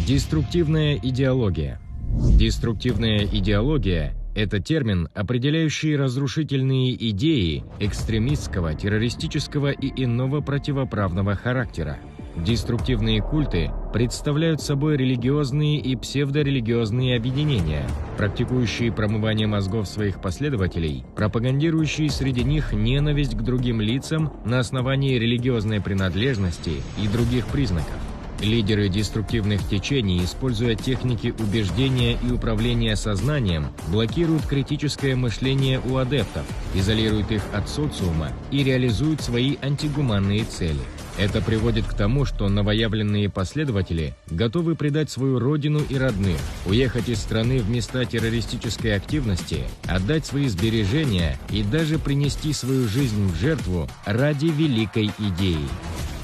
Деструктивная идеология. Деструктивная идеология – это термин, определяющий разрушительные идеи экстремистского, террористического и иного противоправного характера. Деструктивные культы представляют собой религиозные и псевдорелигиозные объединения, практикующие промывание мозгов своих последователей, пропагандирующие среди них ненависть к другим лицам на основании религиозной принадлежности и других признаков. Лидеры деструктивных течений, используя техники убеждения и управления сознанием, блокируют критическое мышление у адептов, изолируют их от социума и реализуют свои антигуманные цели. Это приводит к тому, что новоявленные последователи готовы предать свою родину и родных, уехать из страны в места террористической активности, отдать свои сбережения и даже принести свою жизнь в жертву ради великой идеи.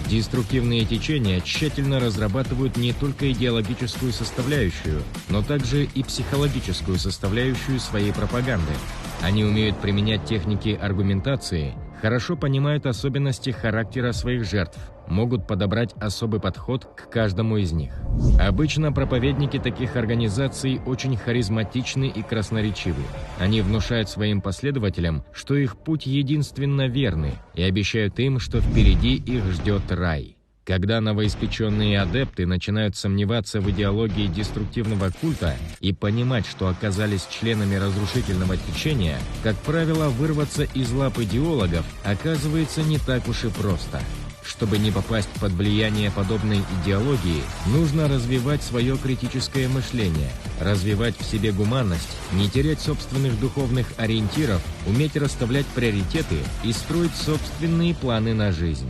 Деструктивные течения тщательно разрабатывают не только идеологическую составляющую, но также и психологическую составляющую своей пропаганды. Они умеют применять техники аргументации, хорошо понимают особенности характера своих жертв, могут подобрать особый подход к каждому из них. Обычно проповедники таких организаций очень харизматичны и красноречивы. Они внушают своим последователям, что их путь единственно верный, и обещают им, что впереди их ждет рай. Когда новоиспеченные адепты начинают сомневаться в идеологии деструктивного культа и понимать, что оказались членами разрушительного течения, как правило, вырваться из лап идеологов оказывается не так уж и просто. Чтобы не попасть под влияние подобной идеологии, нужно развивать свое критическое мышление, развивать в себе гуманность, не терять собственных духовных ориентиров, уметь расставлять приоритеты и строить собственные планы на жизнь.